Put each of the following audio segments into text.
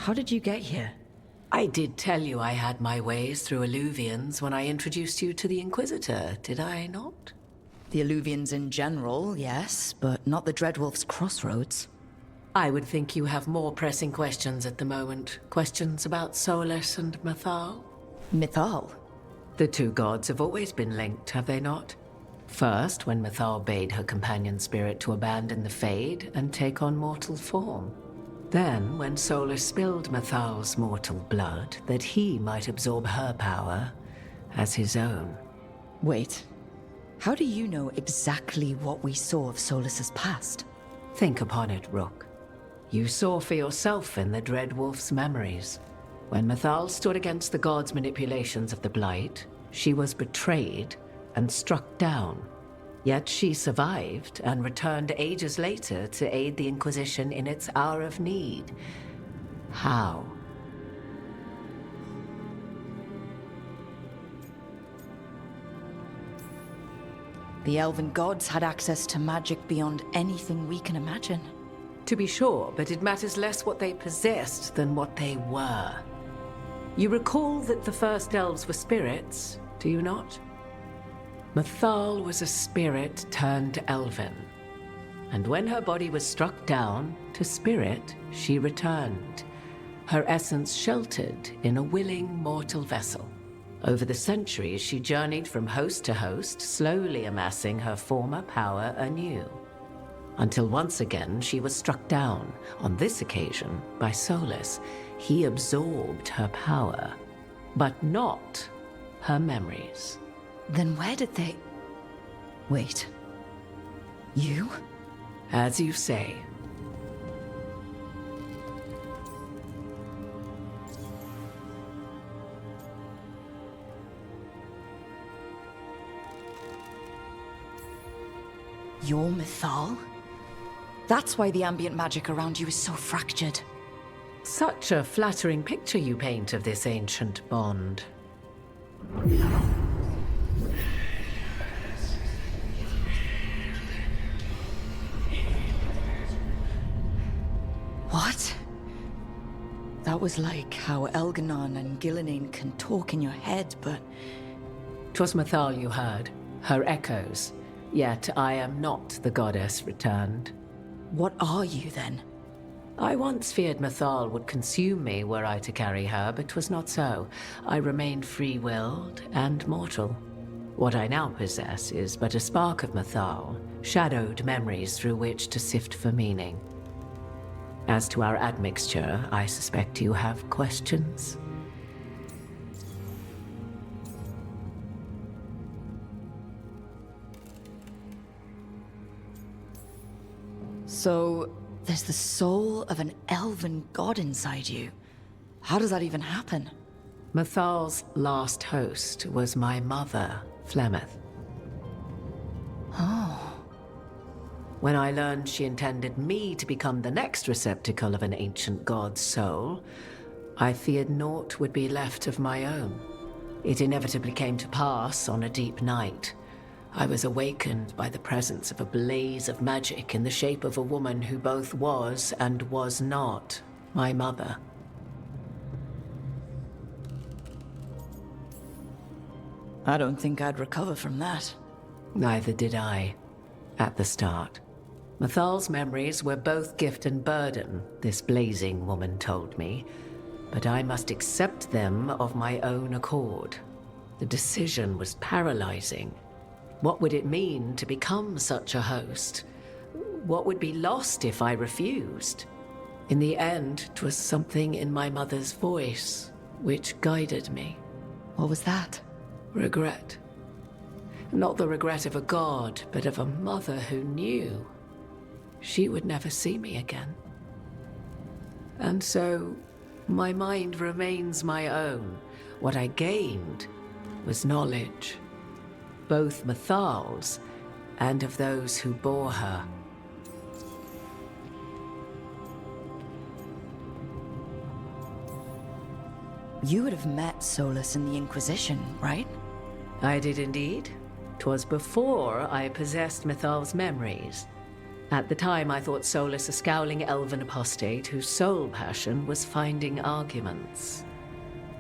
How did you get here? I did tell you I had my ways through Illuvians when I introduced you to the Inquisitor, did I not? The Illuvians in general, yes, but not the Dreadwolf's crossroads. I would think you have more pressing questions at the moment. Questions about Solus and Mythal? Mythal? The two gods have always been linked, have they not? First, when Mythal bade her companion spirit to abandon the Fade and take on mortal form. Then, when Solus spilled Mythal's mortal blood, that he might absorb her power as his own. Wait, how do you know exactly what we saw of Solus's past? Think upon it, Rook. You saw for yourself in the Dreadwolf's memories. When Mythal stood against the gods' manipulations of the Blight, she was betrayed and struck down. Yet she survived and returned ages later to aid the Inquisition in its hour of need. How? The elven gods had access to magic beyond anything we can imagine. To be sure, but it matters less what they possessed than what they were. You recall that the first elves were spirits, do you not? Mythal was a spirit turned elven. And when her body was struck down, to spirit she returned, her essence sheltered in a willing mortal vessel. Over the centuries, she journeyed from host to host, slowly amassing her former power anew. Until once again she was struck down, on this occasion by Solus. He absorbed her power, but not her memories. Then where did they... Wait. You? As you say. You're Mythal? That's why the ambient magic around you is so fractured. Such a flattering picture you paint of this ancient bond. What? That was like how Elganon and Gillenane can talk in your head, but... 'Twas Mythal you heard, her echoes. Yet I am not the goddess returned. What are you then? I once feared Mythal would consume me were I to carry her, but 'twas not so. I remained free-willed and mortal. What I now possess is but a spark of Mythal, shadowed memories through which to sift for meaning. As to our admixture, I suspect you have questions. So, there's the soul of an elven god inside you. How does that even happen? Mythal's last host was my mother, Flemeth. Oh. When I learned she intended me to become the next receptacle of an ancient god's soul, I feared naught would be left of my own. It inevitably came to pass on a deep night. I was awakened by the presence of a blaze of magic in the shape of a woman who both was and was not my mother. I don't think I'd recover from that. Neither did I, at the start. Mythal's memories were both gift and burden, this blazing woman told me, but I must accept them of my own accord. The decision was paralyzing. What would it mean to become such a host? What would be lost if I refused? In the end, 'twas something in my mother's voice which guided me. What was that? Regret. Not the regret of a god, but of a mother who knew she would never see me again. And so, my mind remains my own. What I gained was knowledge, both Mythal's and of those who bore her. You would have met Solus in the Inquisition, right? I did indeed. 'Twas before I possessed Mythal's memories. At the time, I thought Solus a scowling elven apostate whose sole passion was finding arguments.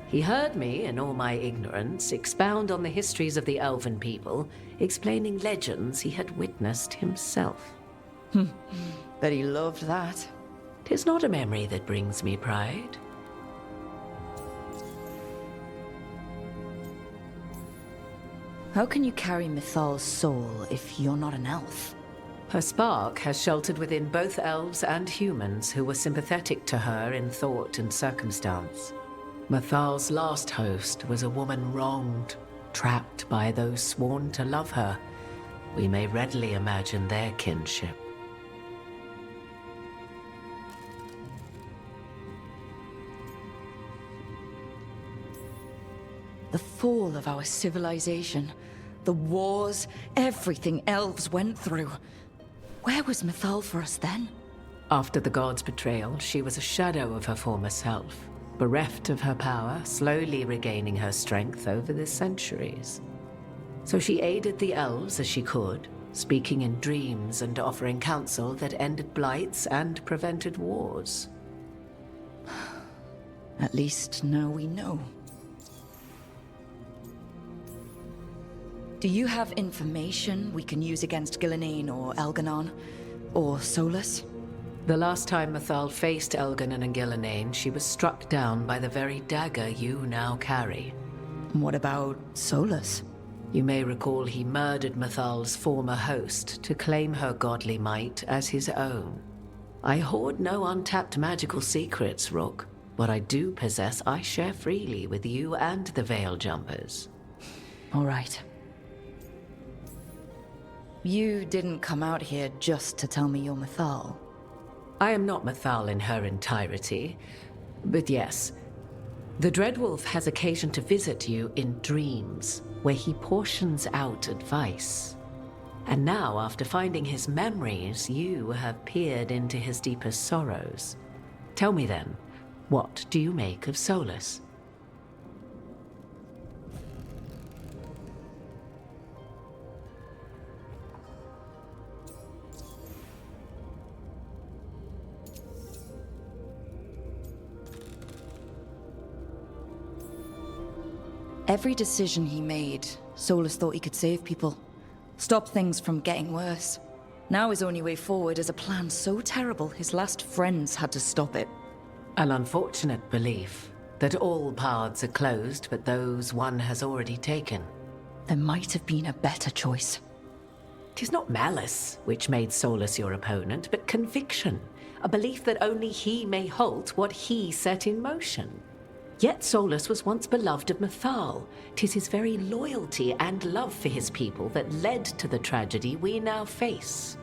He heard me, in all my ignorance, expound on the histories of the elven people, explaining legends he had witnessed himself. Bet he loved that. 'Tis not a memory that brings me pride. How can you carry Mythal's soul if you're not an elf? Her spark has sheltered within both elves and humans who were sympathetic to her in thought and circumstance. Mythal's last host was a woman wronged, trapped by those sworn to love her. We may readily imagine their kinship. The fall of our civilization, the wars, everything elves went through. Where was Mythal for us then? After the god's betrayal, she was a shadow of her former self, bereft of her power, slowly regaining her strength over the centuries. So she aided the elves as she could, speaking in dreams and offering counsel that ended blights and prevented wars. At least now we know. Do you have information we can use against Gillenane or Elganon? Or Solus? The last time Mythal faced Elganon and Gillenane, she was struck down by the very dagger you now carry. What about Solus? You may recall he murdered Mythal's former host to claim her godly might as his own. I hoard no untapped magical secrets, Rook. What I do possess, I share freely with you and the Veil Jumpers. All right. You didn't come out here just to tell me you're Mythal. I am not Mythal in her entirety, but yes, the Dreadwolf has occasion to visit you in dreams, where he portions out advice. And now, after finding his memories, you have peered into his deepest sorrows. Tell me then, what do you make of Solus? Every decision he made, Solus thought he could save people. Stop things from getting worse. Now his only way forward is a plan so terrible his last friends had to stop it. An unfortunate belief that all paths are closed but those one has already taken. There might have been a better choice. 'Tis not malice which made Solus your opponent, but conviction, a belief that only he may halt what he set in motion. Yet Solus was once beloved of Mythal. 'Tis his very loyalty and love for his people that led to the tragedy we now face.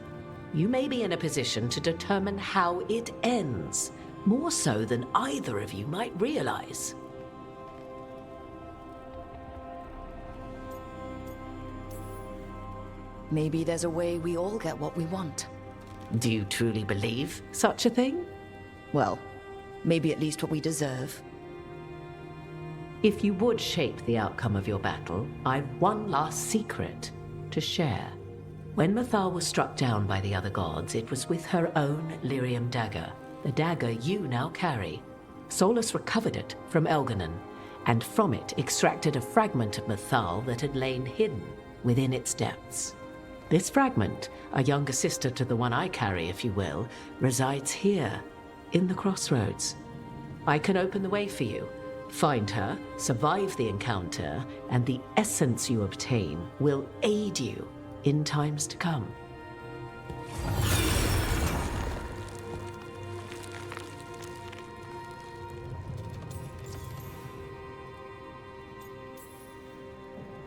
You may be in a position to determine how it ends, more so than either of you might realize. Maybe there's a way we all get what we want. Do you truly believe such a thing? Well, maybe at least what we deserve. If you would shape the outcome of your battle, I've one last secret to share. When Mythal was struck down by the other gods, it was with her own lyrium dagger, the dagger you now carry. Solus recovered it from Elganon, and from it extracted a fragment of Mythal that had lain hidden within its depths. This fragment, a younger sister to the one I carry, if you will, resides here, in the crossroads. I can open the way for you. Find her, survive the encounter, and the essence you obtain will aid you in times to come.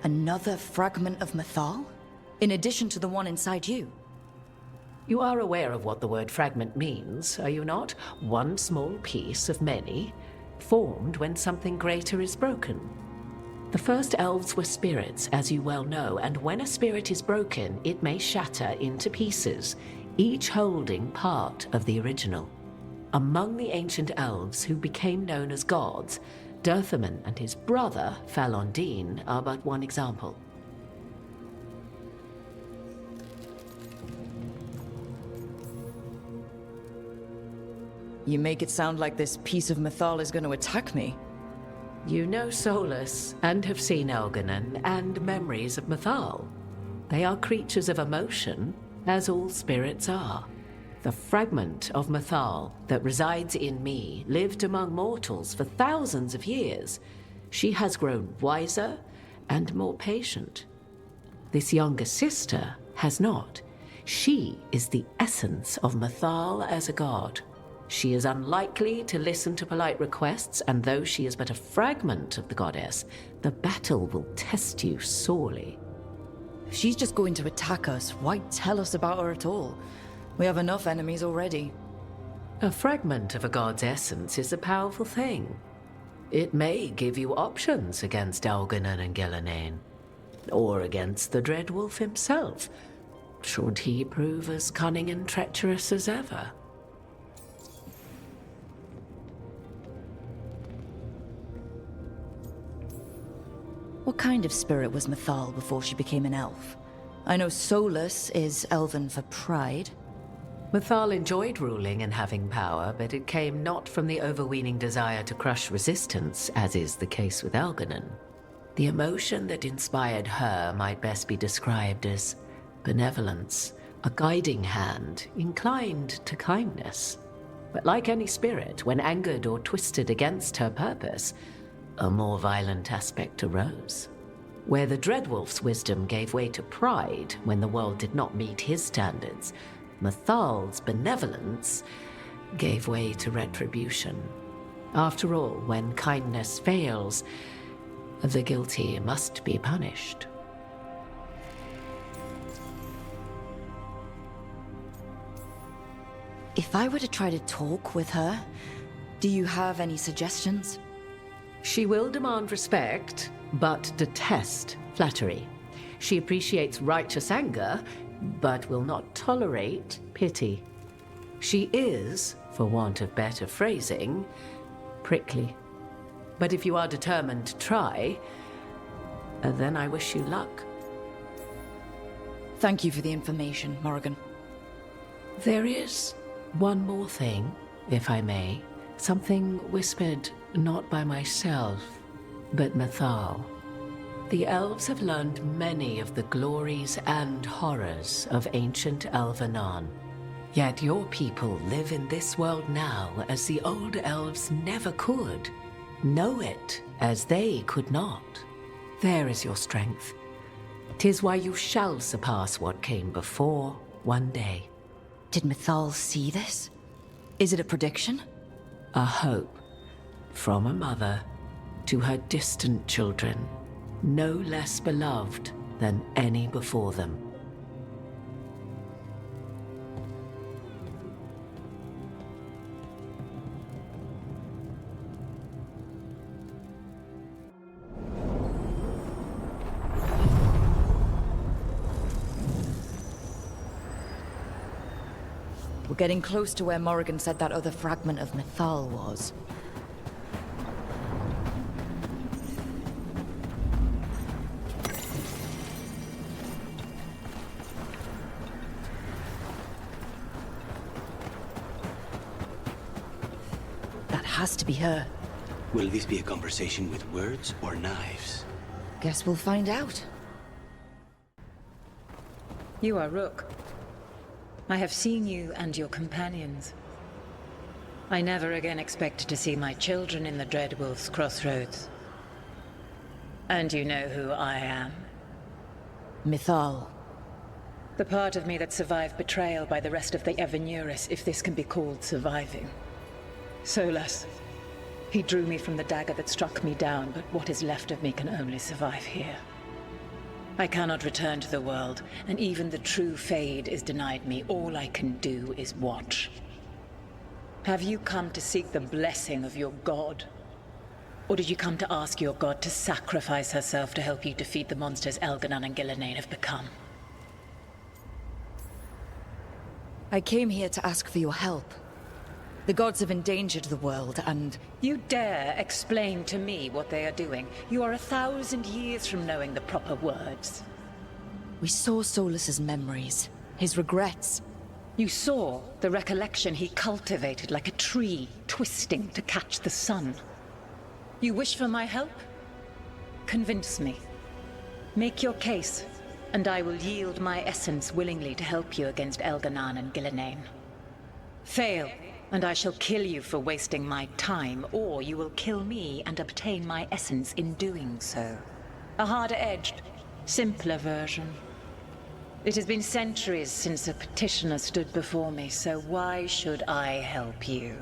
Another fragment of Mythal? In addition to the one inside you? You are aware of what the word fragment means, are you not? One small piece of many, formed when something greater is broken. The first elves were spirits, as you well know, and when a spirit is broken, it may shatter into pieces, each holding part of the original. Among the ancient elves who became known as gods, Dirthaman and his brother, Falondine, are but one example. You make it sound like this piece of Mythal is going to attack me. You know Solus, and have seen Elganon, and memories of Mythal. They are creatures of emotion, as all spirits are. The fragment of Mythal that resides in me lived among mortals for thousands of years. She has grown wiser and more patient. This younger sister has not. She is the essence of Mythal as a god. She is unlikely to listen to polite requests, and though she is but a fragment of the goddess, the battle will test you sorely. If she's just going to attack us, why tell us about her at all? We have enough enemies already. A fragment of a god's essence is a powerful thing. It may give you options against Elganon and Gillenane, or against the Dreadwolf himself, should he prove as cunning and treacherous as ever. What kind of spirit was Mythal before she became an elf? I know Solus is elven for pride. Mythal enjoyed ruling and having power, but it came not from the overweening desire to crush resistance, as is the case with Elganon. The emotion that inspired her might best be described as benevolence, a guiding hand, inclined to kindness. But like any spirit, when angered or twisted against her purpose, a more violent aspect arose. Where the Dreadwolf's wisdom gave way to pride when the world did not meet his standards, Mythal's benevolence gave way to retribution. After all, when kindness fails, the guilty must be punished. If I were to try to talk with her, do you have any suggestions? She will demand respect, but detest flattery. She appreciates righteous anger, but will not tolerate pity. She is, for want of better phrasing, prickly. But if you are determined to try, then I wish you luck. Thank you for the information, Morrigan. There is one more thing, if I may. Something whispered not by myself, but Mythal. The elves have learned many of the glories and horrors of ancient Elvenon. Yet your people live in this world now as the old elves never could. Know it as they could not. There is your strength. 'Tis why you shall surpass what came before one day. Did Mythal see this? Is it a prediction? A hope from a mother to her distant children, no less beloved than any before them. We're getting close to where Morrigan said that other fragment of Mythal was. That has to be her. Will this be a conversation with words or knives? Guess we'll find out. You are Rook. I have seen you and your companions. I never again expected to see my children in the Dreadwolf's crossroads. And you know who I am. Mythal. The part of me that survived betrayal by the rest of the Evenuris, if this can be called surviving. Solus. He drew me from the dagger that struck me down, but what is left of me can only survive here. I cannot return to the world, and even the true Fade is denied me. All I can do is watch. Have you come to seek the blessing of your god? Or did you come to ask your god to sacrifice herself to help you defeat the monsters Elganon and Gillenane have become? I came here to ask for your help. The gods have endangered the world, and... You dare explain to me what they are doing? You are 1,000 years from knowing the proper words. We saw Solus's memories, his regrets. You saw the recollection he cultivated like a tree, twisting to catch the sun. You wish for my help? Convince me. Make your case, and I will yield my essence willingly to help you against Elganan and Gillenane. Fail, and I shall kill you for wasting my time, or you will kill me and obtain my essence in doing so. A harder-edged, simpler version. It has been centuries since a petitioner stood before me, so why should I help you?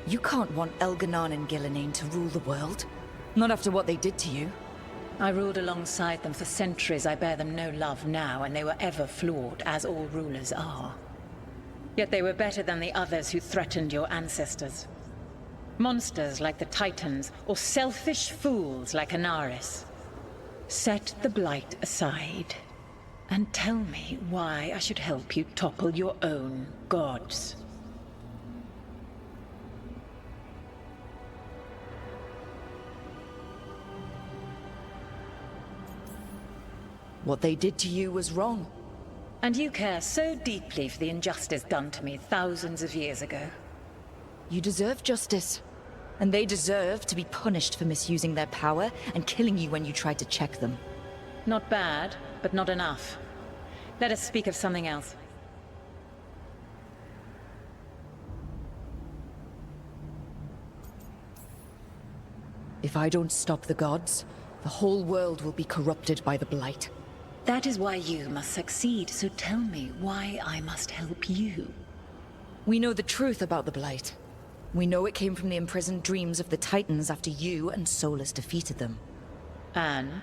You can't want Elganan and Gillenane to rule the world. Not after what they did to you. I ruled alongside them for centuries. I bear them no love now, and they were ever flawed, as all rulers are. Yet they were better than the others who threatened your ancestors. Monsters like the Titans, or selfish fools like Anaris. Set the Blight aside, and tell me why I should help you topple your own gods. What they did to you was wrong. And you care so deeply for the injustice done to me thousands of years ago. You deserve justice. And they deserve to be punished for misusing their power and killing you when you tried to check them. Not bad, but not enough. Let us speak of something else. If I don't stop the gods, the whole world will be corrupted by the Blight. That is why you must succeed, so tell me why I must help you. We know the truth about the Blight. We know it came from the imprisoned dreams of the Titans after you and Solus defeated them. And?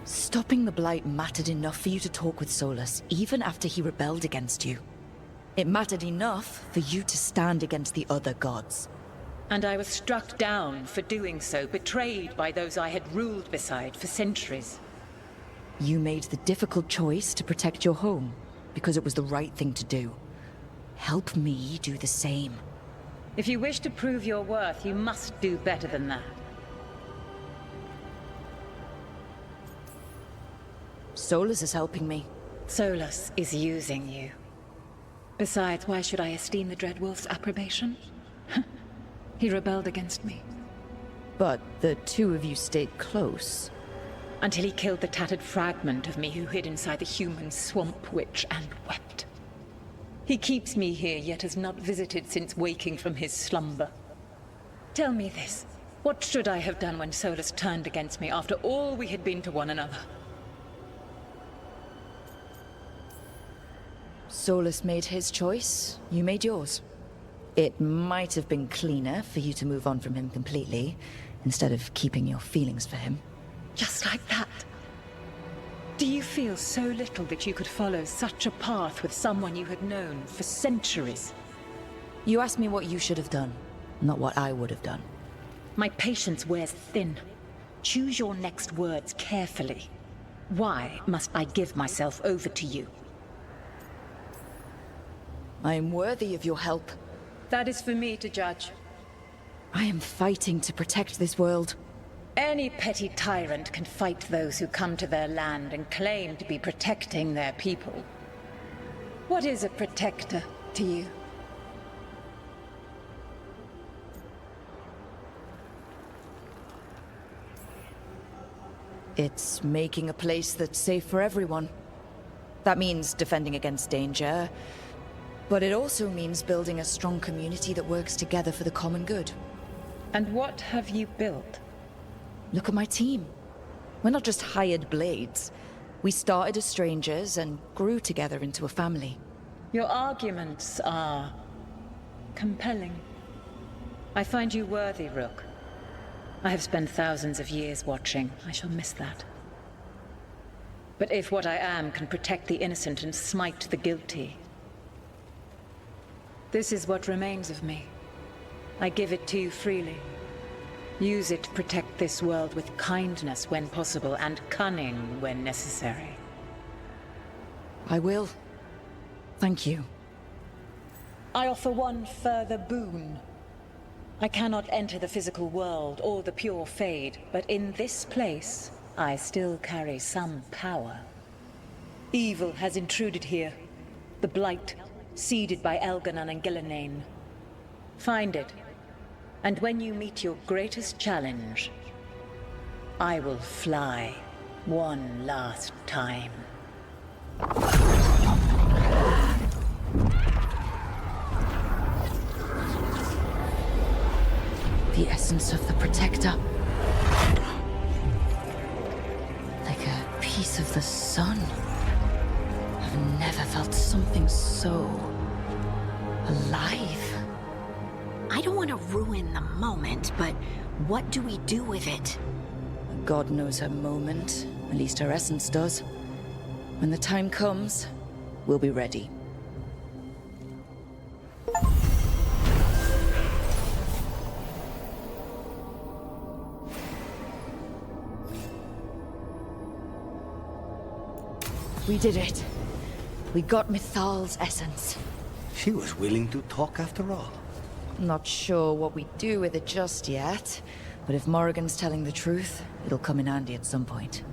Stopping the Blight mattered enough for you to talk with Solus, even after he rebelled against you. It mattered enough for you to stand against the other gods. And I was struck down for doing so, betrayed by those I had ruled beside for centuries. You made the difficult choice to protect your home, because it was the right thing to do. Help me do the same. If you wish to prove your worth, you must do better than that. Solus is helping me. Solus is using you. Besides, why should I esteem the Dreadwolf's approbation? He rebelled against me. But the two of you stayed close. Until he killed the tattered fragment of me who hid inside the human swamp witch and wept. He keeps me here, yet has not visited since waking from his slumber. Tell me this. What should I have done when Solus turned against me after all we had been to one another? Solus made his choice, you made yours. It might have been cleaner for you to move on from him completely, instead of keeping your feelings for him. Just like that? Do you feel so little that you could follow such a path with someone you had known for centuries? You asked me what you should have done, not what I would have done. My patience wears thin. Choose your next words carefully. Why must I give myself over to you? I am worthy of your help. That is for me to judge. I am fighting to protect this world. Any petty tyrant can fight those who come to their land and claim to be protecting their people. What is a protector to you? It's making a place that's safe for everyone. That means defending against danger, but it also means building a strong community that works together for the common good. And what have you built? Look at my team. We're not just hired blades. We started as strangers and grew together into a family. Your arguments are compelling. I find you worthy, Rook. I have spent thousands of years watching. I shall miss that. But if what I am can protect the innocent and smite the guilty, this is what remains of me. I give it to you freely. Use it to protect this world with kindness when possible and cunning when necessary. I will. Thank you. I offer one further boon. I cannot enter the physical world or the pure Fade, but in this place, I still carry some power. Evil has intruded here. The Blight, seeded by Elganon and Gillenane. Find it, and when you meet your greatest challenge, I will fly one last time. The essence of the Protector. Like a piece of the sun. I've never felt something so alive. I don't want to ruin the moment, but what do we do with it? God knows her moment. At least her essence does. When the time comes, we'll be ready. We did it. We got Mythal's essence. She was willing to talk after all. Not sure what we do with it just yet, but if Morrigan's telling the truth, it'll come in handy at some point.